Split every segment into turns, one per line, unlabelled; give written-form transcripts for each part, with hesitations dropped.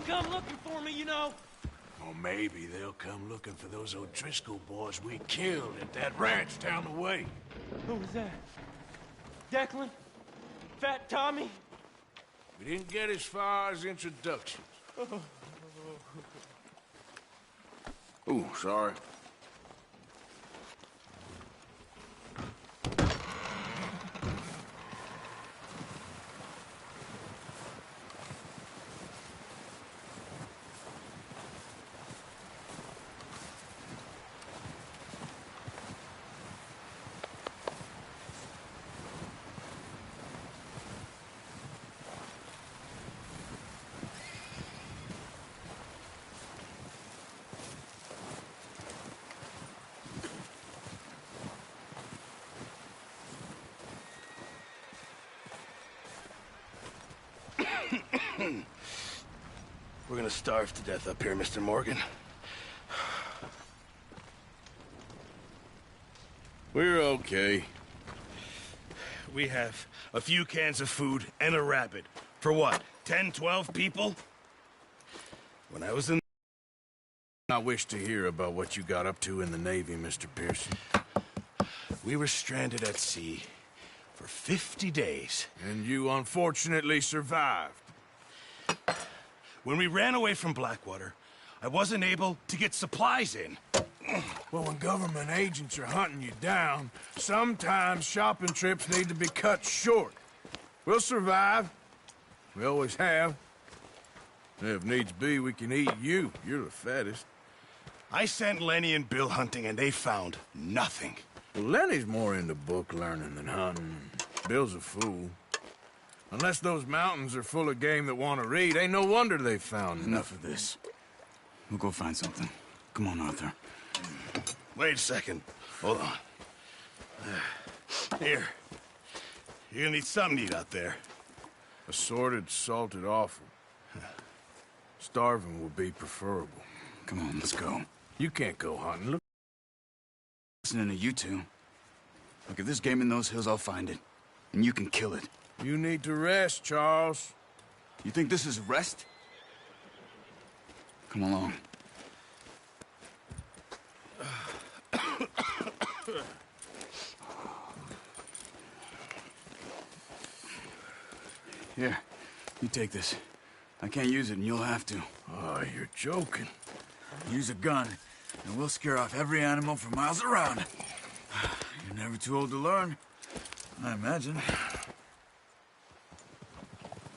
come looking for me, you know.
Or maybe they'll come looking for those O'Driscoll boys we killed at that ranch down the way.
Who was that? Declan? Fat Tommy?
We didn't get as far as introductions. Ooh, sorry.
We're gonna starve to death up here, Mr. Morgan.
We're okay.
We have a few cans of food and a rabbit. For what, 10, 12 people? When I was in...
I wish to hear about what you got up to in the Navy, Mr. Pearson.
We were stranded at sea for 50 days.
And you unfortunately survived.
When we ran away from Blackwater, I wasn't able to get supplies in.
Well, when government agents are hunting you down, sometimes shopping trips need to be cut short. We'll survive. We always have. If needs be, we can eat you. You're the fattest.
I sent Lenny and Bill hunting, and they found nothing.
Well, Lenny's more into book learning than hunting. Bill's a fool. Unless those mountains are full of game that want to read, ain't no wonder they found
Enough of this. We'll go find something. Come on, Arthur.
Wait a second. Hold on. Here. You're gonna need something to eat out there.
Assorted, salted offal. Starving will be preferable.
Come on, let's go.
You can't go hunting. Look.
Listening to you two. Look, if there's game in those hills, I'll find it. And you can kill it.
You need to rest, Charles.
You think this is rest? Come along. Here, you take this. I can't use it, and you'll have to.
Oh, you're joking.
Use a gun, and we'll scare off every animal for miles around. You're never too old to learn, I imagine.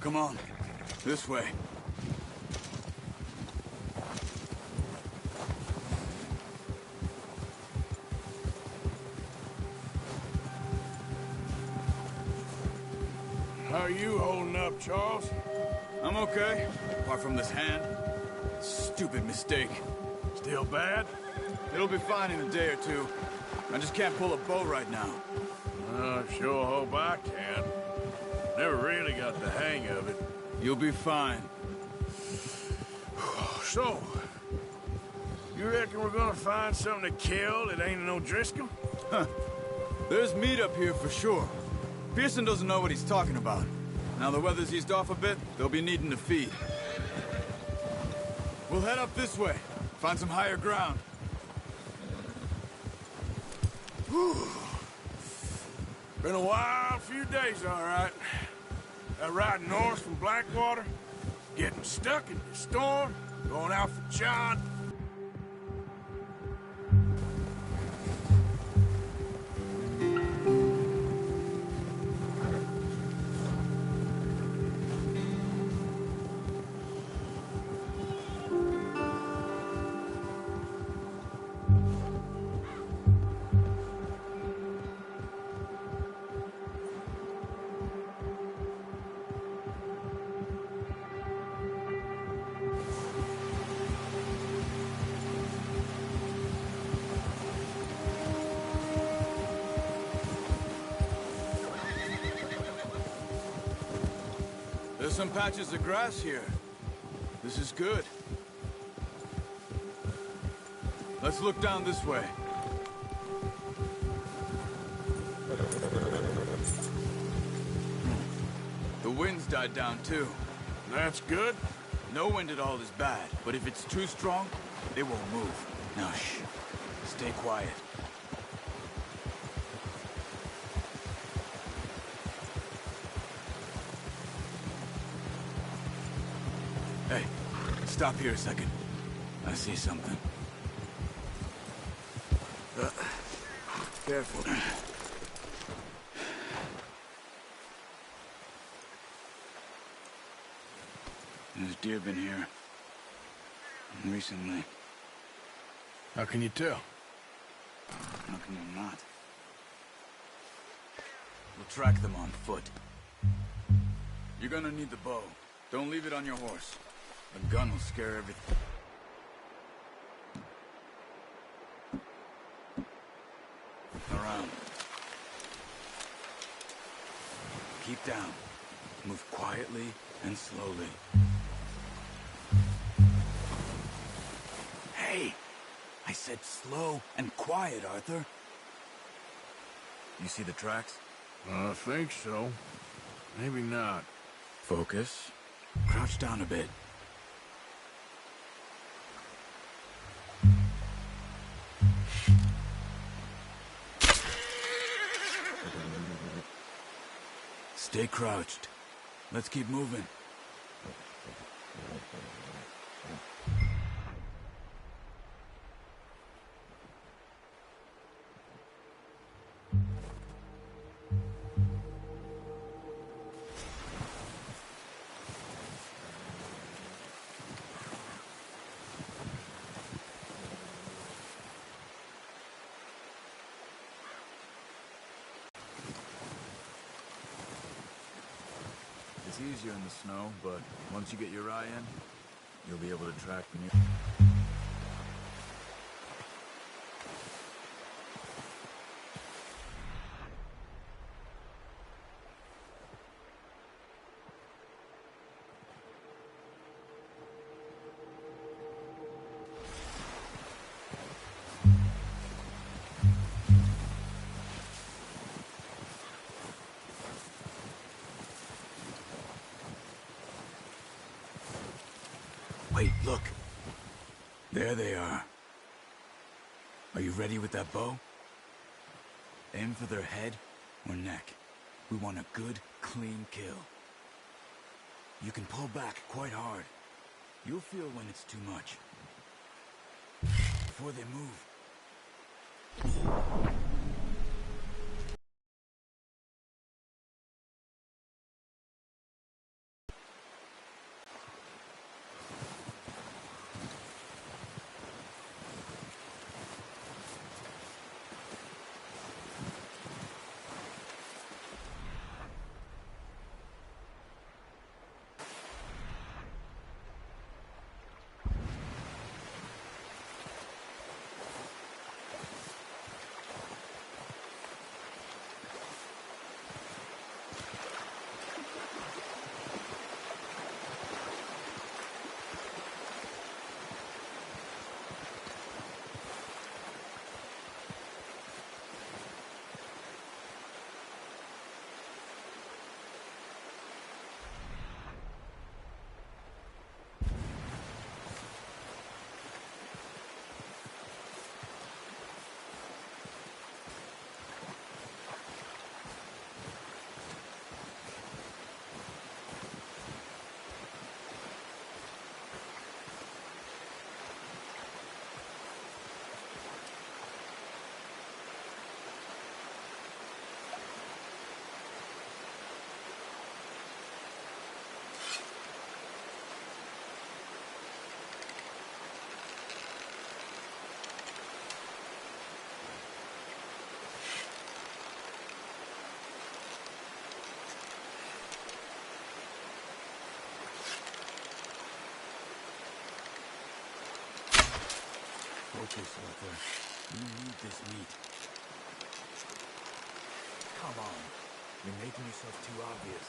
Come on, this way.
How are you holding up, Charles?
I'm okay, apart from this hand. Stupid mistake.
Still bad?
It'll be fine in a day or two. I just can't pull a bow right now.
I sure hope I can. Never really got the hang of it.
You'll be fine.
So, you reckon we're gonna find something to kill that ain't an O'Driscoll?
Huh. There's meat up here for sure. Pearson doesn't know what he's talking about. Now the weather's eased off a bit, they'll be needing to feed. We'll head up this way. Find some higher ground.
Whew. Been a wild few days, all right. That ride north from Blackwater, getting stuck in the storm, going out for John.
There's some patches of grass here. This is good. Let's look down this way. The wind's died down, too.
That's good.
No wind at all is bad, but if it's too strong, they won't move. Now, shh. Stay quiet. Hey, stop here a second. I see something. Careful. There's deer been here. Recently.
How can you tell?
How can you not? We'll track them on foot. You're gonna need the bow. Don't leave it on your horse. A gun will scare everything. Around. Keep down. Move quietly and slowly. Hey! I said slow and quiet, Arthur. You see the tracks?
I think so. Maybe not.
Focus. Crouch down a bit. Stay crouched. Let's keep moving. It's easier in the snow, but once you get your eye in, you'll be able to track the new... Wait, look. There they are. Are you ready with that bow? Aim for their head or neck. We want a good, clean kill. You can pull back quite hard. You'll feel when it's too much. Before they move. Focus, Arthur. You need this meat. Come on. You're making yourself too obvious.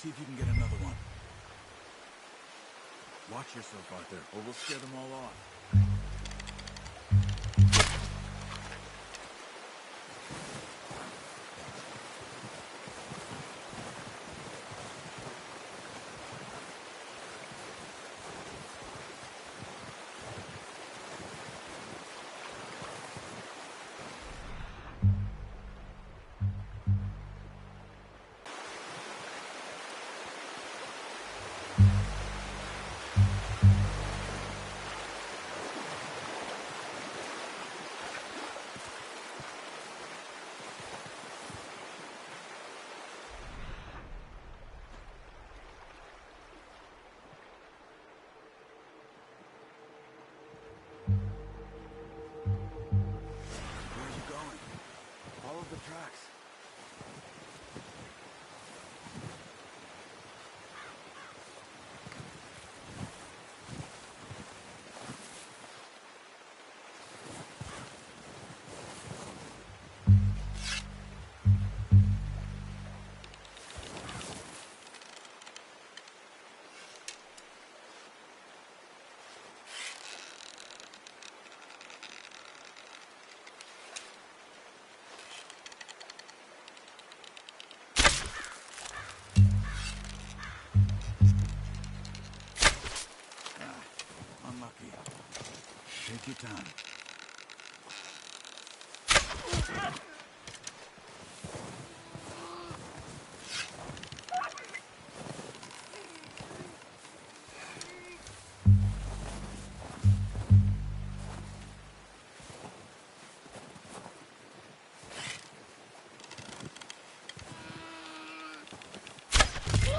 See if you can get another one. Watch yourself, Arthur, or we'll scare them all off. Tracks. Unlucky. Take your time.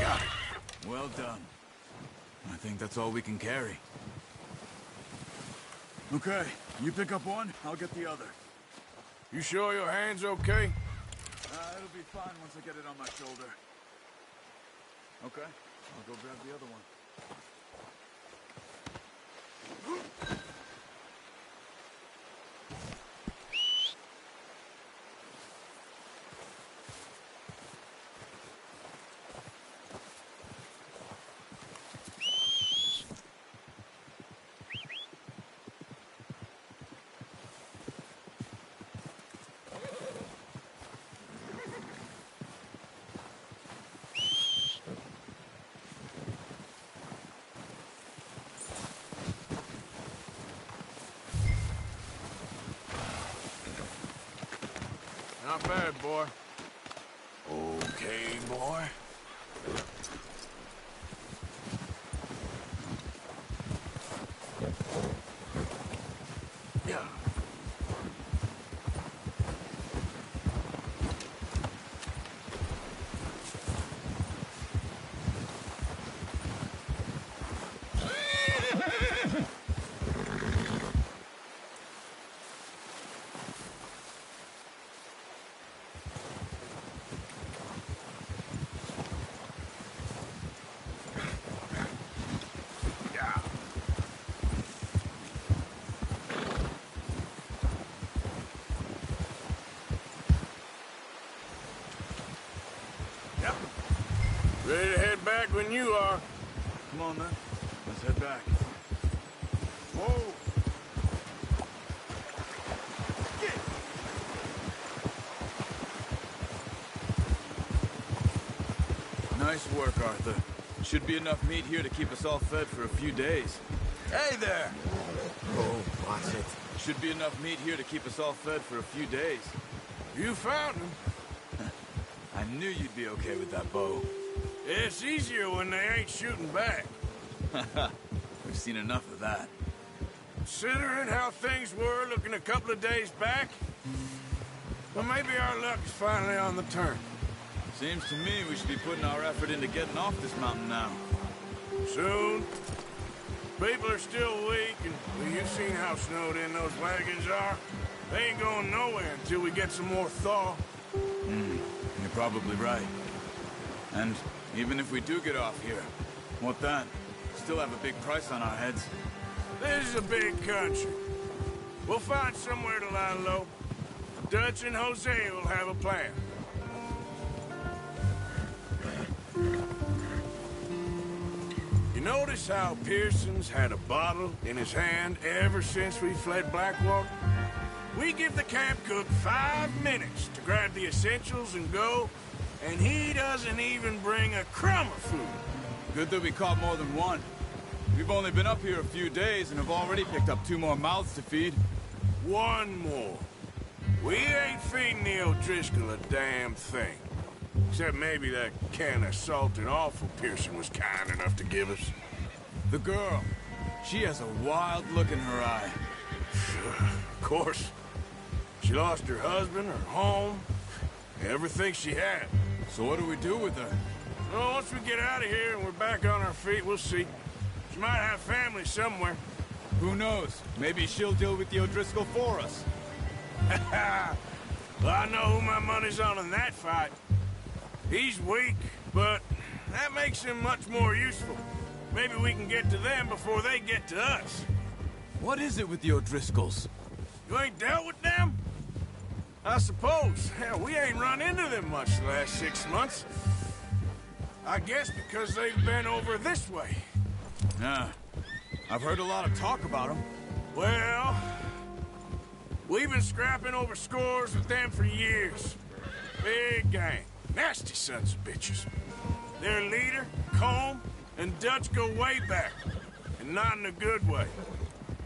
Got it. Well done. I think that's all we can carry. Okay, you pick up one, I'll get the other.
You sure your hand's okay?
It'll be fine once I get it on my shoulder. Okay, I'll go grab the other one.
Not bad, boy. Okay, boy. Yeah. Ready to head back when you are.
Come on, then. Let's head back.
Whoa!
Nice work, Arthur. Should be enough meat here to keep us all fed for a few days. Hey there!
Oh, watch it.
Should be enough meat here to keep us all fed for a few days.
You found him.
I knew you'd be okay with that bow.
It's easier when they ain't shooting back.
We've seen enough of that.
Considering how things were looking a couple of days back, well, maybe our luck's finally on the turn.
Seems to me we should be putting our effort into getting off this mountain now.
Soon. People are still weak, and well, you've seen how snowed in those wagons are. They ain't going nowhere until we get some more thaw.
You're probably right. And even if we do get off here, what then? Still have a big price on our heads.
This is a big country. We'll find somewhere to lie low. Dutch and Jose will have a plan. You notice how Pearson's had a bottle in his hand ever since we fled Blackwater? We give the camp cook 5 minutes to grab the essentials and go, and he doesn't even bring a crumb of food.
Good that we caught more than one. We've only been up here a few days and have already picked up 2 more mouths to feed.
One more. We ain't feeding the O'Driscoll a damn thing. Except maybe that can of salt and offal Pearson was kind enough to give us.
The girl, she has a wild look in her eye.
Of course. She lost her husband, her home, everything she had.
So what do we do with her?
Well, once we get out of here and we're back on our feet, we'll see. She might have family somewhere.
Who knows? Maybe she'll deal with the O'Driscoll for us.
Well, I know who my money's on in that fight. He's weak, but that makes him much more useful. Maybe we can get to them before they get to us.
What is it with the O'Driscolls?
You ain't dealt with them? I suppose. Hell, we ain't run into them much the last 6 months. I guess because they've been over this way.
Yeah, I've heard a lot of talk about them.
Well, we've been scrapping over scores with them for years. Big gang. Nasty sons of bitches. Their leader, Combe, and Dutch go way back. And not in a good way.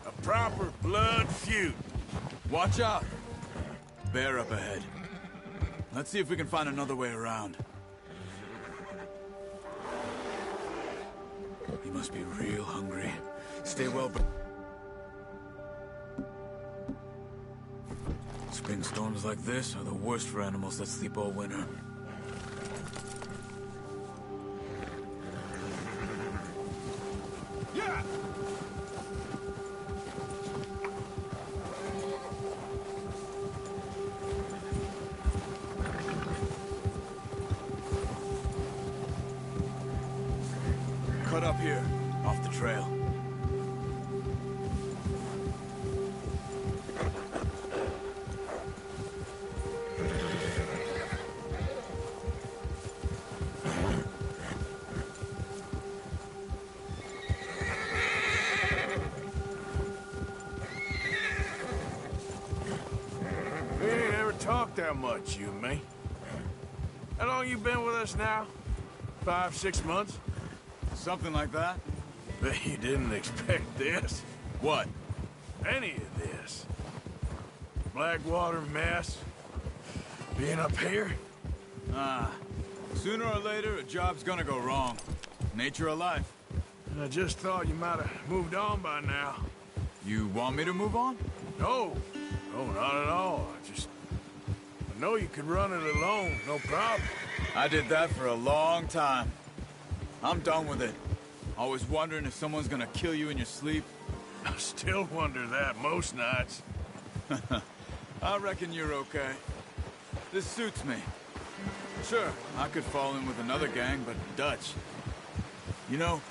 A proper blood feud.
Watch out. Bear up ahead. Let's see if we can find another way around. He must be real hungry. Stay well, Spring storms like this are the worst for animals that sleep all winter.
Yeah!
Cut up here, off the trail.
We ain't ever talked that much, you and me. How long you been with us now? 5, 6 months?
Something like that?
Bet you didn't expect this.
What?
Any of this. Blackwater mess. Being up here?
Sooner or later, a job's gonna go wrong. Nature of life.
I just thought you might have moved on by now.
You want me to move on?
No. No, not at all. I know you could run it alone, no problem.
I did that for a long time. I'm done with it. Always wondering if someone's gonna kill you in your sleep.
I still wonder that most nights.
I reckon you're okay. This suits me. Sure, I could fall in with another gang, but Dutch... You know,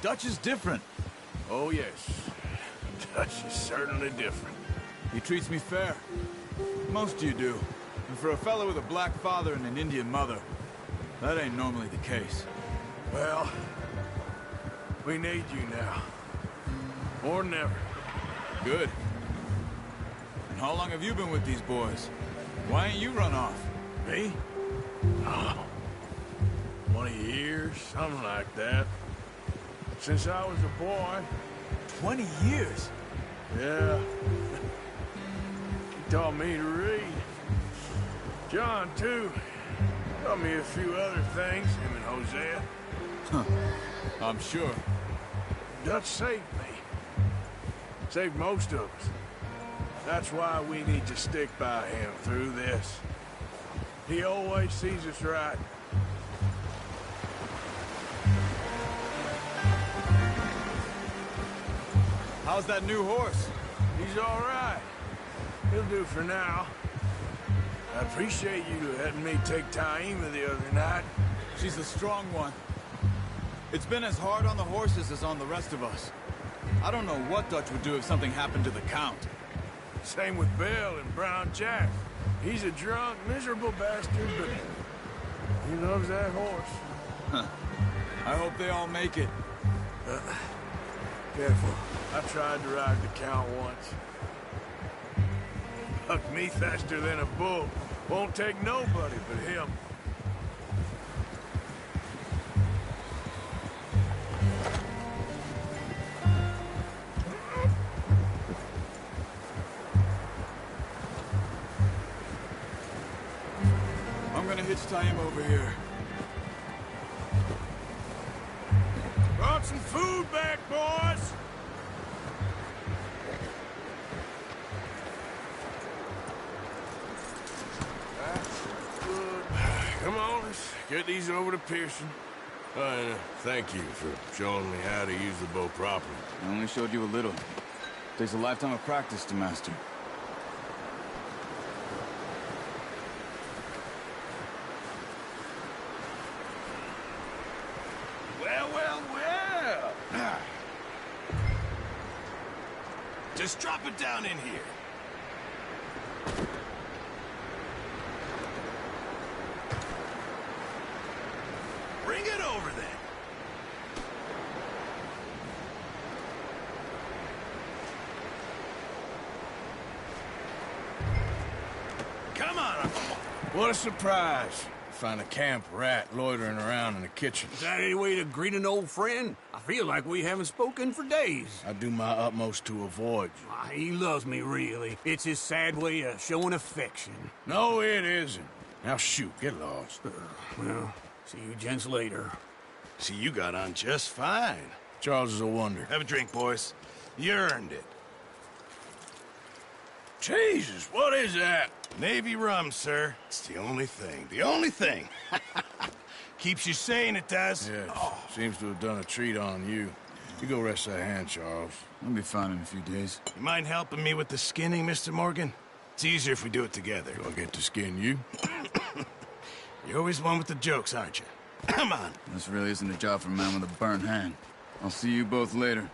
Dutch is different.
Oh, yes. Dutch is certainly different.
He treats me fair. Most of you do. And for a fellow with a black father and an Indian mother, that ain't normally the case.
Well, we need you now. More than ever.
Good. And how long have you been with these boys? Why ain't you run off?
Me? Oh, 20 years, something like that. Since I was a boy.
20 years?
Yeah. He taught me to read. John, too. Taught me a few other things, him and Hosea.
Huh. I'm sure.
Dutch saved me. Saved most of us. That's why we need to stick by him through this. He always sees us right.
How's that new horse?
He's all right. He'll do for now. I appreciate you letting me take Taima the other night.
She's a strong one. It's been as hard on the horses as on the rest of us. I don't know what Dutch would do if something happened to the Count.
Same with Bill and Brown Jack. He's a drunk, miserable bastard, but he loves that horse.
Huh. I hope they all make it.
Careful. I tried to ride the Count once. Bucked me faster than a bull. Won't take nobody but him.
I'm gonna hitch tie him over here.
Brought some food back, boys! That's good. Come on, let's get these over to Pearson. Thank you for showing me how to use the bow properly.
I only showed you a little. Takes a lifetime of practice to master.
Well. Just drop it down in here. Bring it over then. Come on.
What a surprise. Find a camp rat loitering around in the kitchen.
Is that any way to greet an old friend? I feel like we haven't spoken for days.
I do my utmost to avoid you.
He loves me, really. It's his sad way of showing affection.
No, it isn't. Now shoot, get lost.
Well, see you gents later.
See, you got on just fine.
Charles is a wonder.
Have a drink, boys. You earned it.
Jesus, what is that?
Navy rum, sir. It's the only thing. The only thing. Keeps you sane, it does.
Yes, seems to have done a treat on you. You go rest that hand, Charles.
I'll be fine in a few days.
You mind helping me with the skinning, Mr. Morgan? It's easier if we do it together.
Do I get to skin you?
You're always one with the jokes, aren't you? Come on.
This really isn't a job for a man with a burnt hand. I'll see you both later.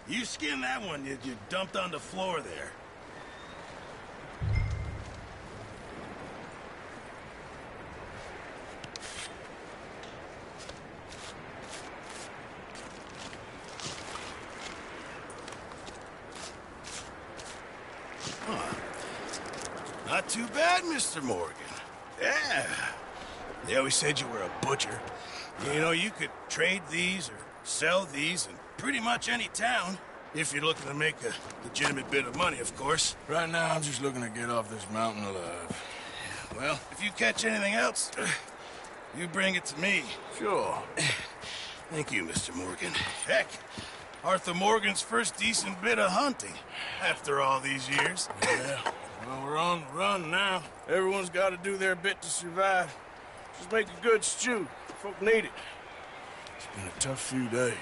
You skin that one you dumped on the floor there. Not too bad, Mr. Morgan. Yeah. They always said you were a butcher. You know, you could trade these or sell these in pretty much any town. If you're looking to make a legitimate bit of money, of course.
Right now, I'm just looking to get off this mountain alive.
Well, if you catch anything else, you bring it to me.
Sure.
Thank you, Mr. Morgan. Heck, Arthur Morgan's first decent bit of hunting after all these years.
Yeah. Well, we're on the run now. Everyone's got to do their bit to survive. Just make a good stew. Folk need it. It's been a tough few days.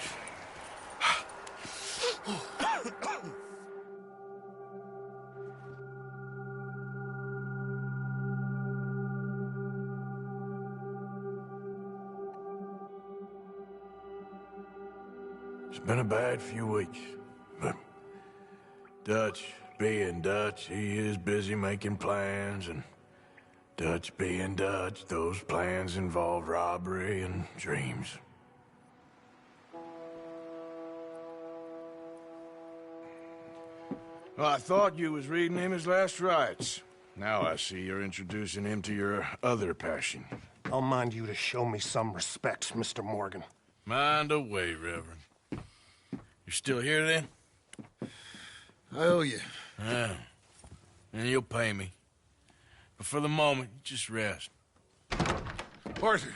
It's been a bad few weeks, but Dutch being Dutch, he is busy making plans, and Dutch being Dutch, those plans involve robbery and dreams. Well, I thought you was reading him his last rites. Now I see you're introducing him to your other passion.
I'll mind you to show me some respect, Mr. Morgan.
Mind away, Reverend. You're still here, then?
I owe you.
Yeah. And you'll pay me. But for the moment, just rest.
Arthur,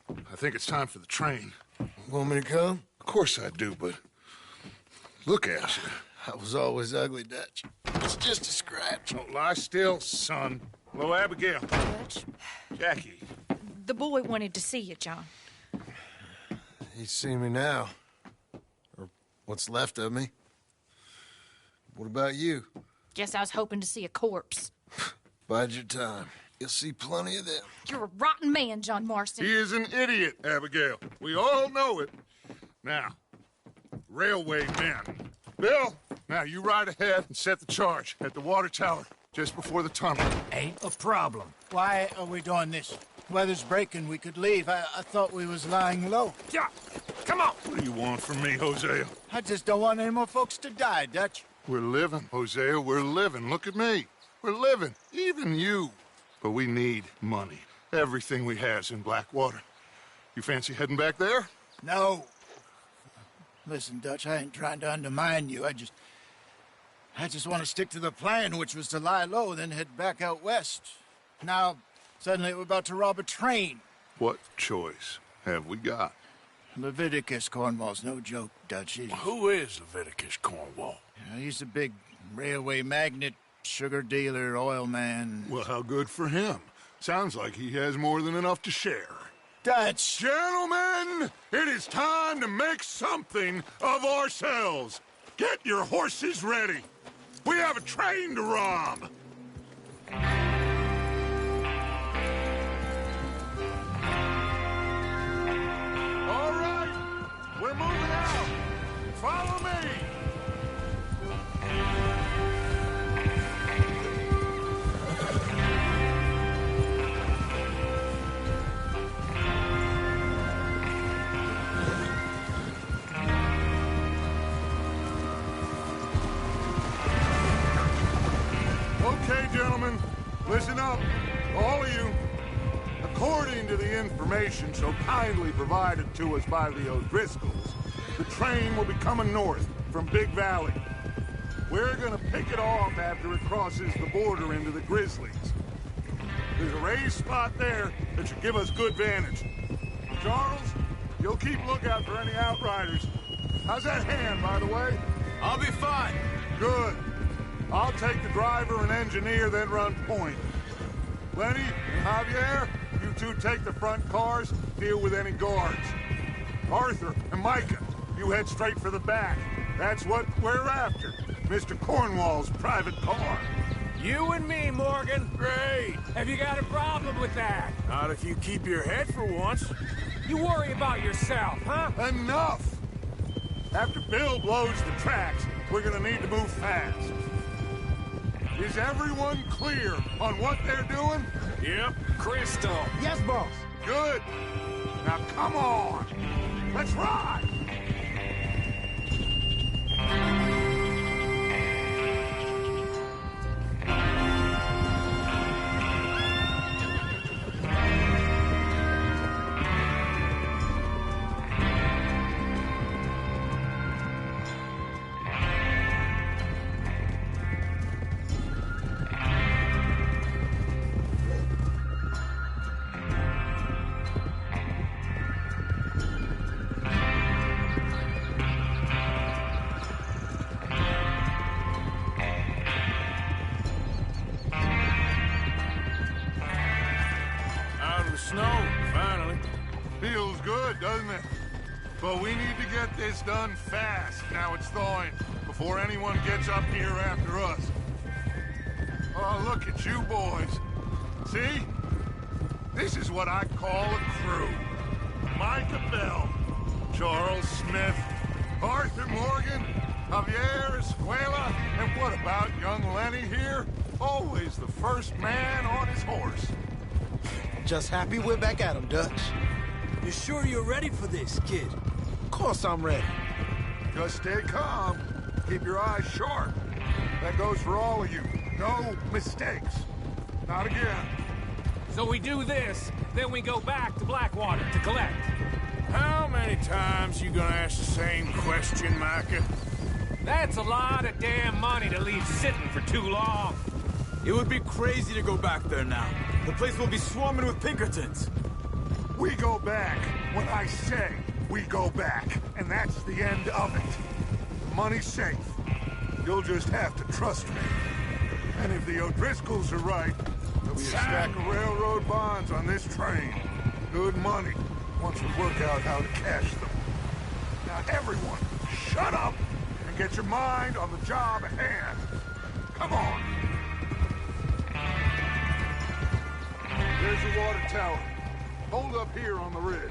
I think it's time for the train.
Want me to come?
Of course I do, but look at you.
I was always ugly, Dutch. It's just a scratch.
Don't lie still, son. Hello, Abigail.
Dutch,
Jackie.
the boy wanted to see you, John.
He'd see me now. Or what's left of me. What about you?
Guess I was hoping to see a corpse.
Bide your time. You'll see plenty of them.
You're a rotten man, John Marston.
He is an idiot, Abigail. We all know it. Now, railway men. Bill, now you ride ahead and set the charge at the water tower just before the tunnel.
Ain't a problem. Why are we doing this? Weather's breaking. We could leave. I thought we was lying low.
Yeah, come on. What do you want from me, Hosea?
I just don't want any more folks to die, Dutch.
We're living, Hosea, we're living. Look at me. We're living, even you. But we need money. Everything we has in Blackwater. You fancy heading back there?
No. Listen, Dutch, I ain't trying to undermine you. I just want to stick to the plan, which was to lie low, then head back out west. Now, suddenly we're about to rob a train.
What choice have we got?
Leviticus Cornwall's no joke, Dutch.
Who is Leviticus Cornwall?
He's a big railway magnate, sugar dealer, oil man.
Well, how good for him. Sounds like he has more than enough to share.
Dutch!
Gentlemen, it is time to make something of ourselves. Get your horses ready. We have a train to rob. All right, we're moving out. Follow me. Okay, gentlemen, listen up, all of you. According to the information so kindly provided to us by the O'Driscolls, the train will be coming north from Big Valley. We're gonna pick it off after it crosses the border into the Grizzlies. There's a raised spot there that should give us good vantage. Charles, you'll keep lookout for any outriders. How's that hand, by the way?
I'll be fine.
Good. I'll take the driver and engineer, then run point. Lenny and Javier, you two take the front cars, deal with any guards. Arthur and Micah, you head straight for the back. That's what we're after. Mr. Cornwall's private car.
You and me, Morgan.
Great.
Have you got a problem with that?
Not if you keep your head for once.
You worry about yourself, huh?
Enough! After Bill blows the tracks, we're gonna need to move fast. Is everyone clear on what they're doing?
Yep.
Crystal.
Yes, boss.
Good. Now come on. Let's ride.
Snow, finally.
Feels good, doesn't it? But we need to get this done fast. Now it's thawing, before anyone gets up here after us. Oh, look at you boys. See? This is what I call a crew. Micah Bell, Charles Smith, Arthur Morgan, Javier Escuela, and what about young Lenny here? Always the first man on his horse.
Just happy we're back at 'em, Dutch.
You sure you're ready for this, kid?
Of course I'm ready.
Just stay calm. Keep your eyes sharp. That goes for all of you. No mistakes. Not again.
So we do this, then we go back to Blackwater to collect.
How many times you gonna ask the same question, Micah?
That's a lot of damn money to leave sitting for too long.
It would be crazy to go back there now. The place will be swarming with Pinkertons.
We go back when I say we go back, and that's the end of it. Money's safe. You'll just have to trust me. And if the O'Driscolls are right, there'll be a stack of railroad bonds on this train. Good money, once we work out how to cash them. Now everyone, shut up and get your mind on the job at hand. Come on. There's the water tower. Hold up here on the ridge.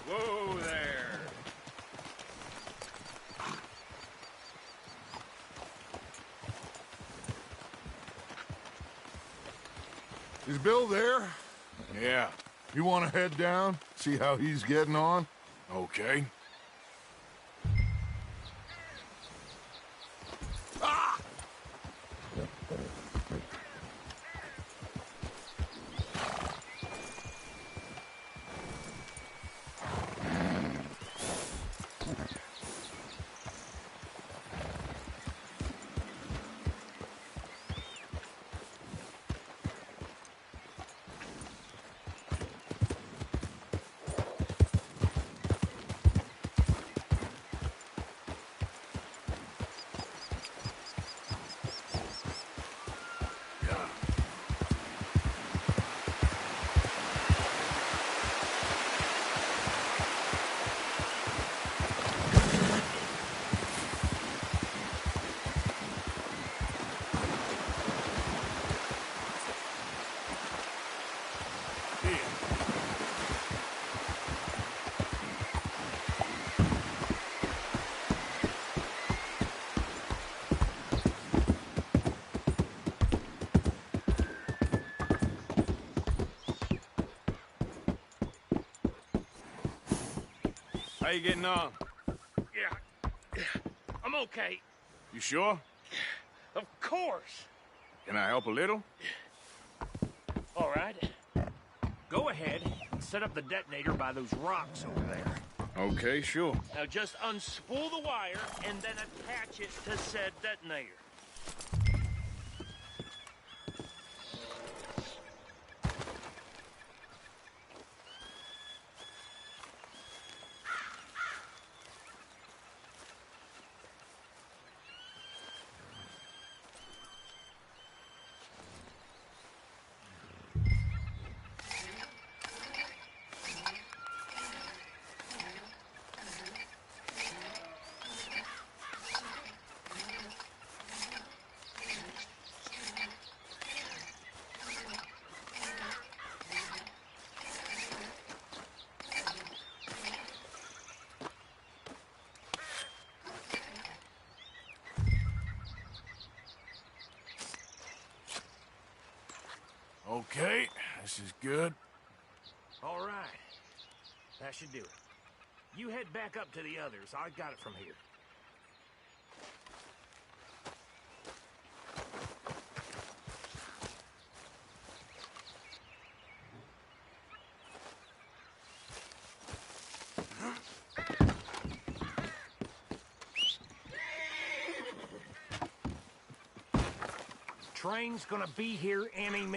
Whoa there.
Is Bill there?
Yeah.
You want to head down? See how he's getting on?
Okay. How you getting on?
Yeah. I'm okay.
You sure?
Of course.
Can I help a little?
All right. Go ahead and set up the detonator by those rocks over there.
Okay, sure.
Now just unspool the wire and then attach it to said detonator.
Okay, this is good.
All right. That should do it. You head back up to the others. I got it from here. Train's gonna be here any minute.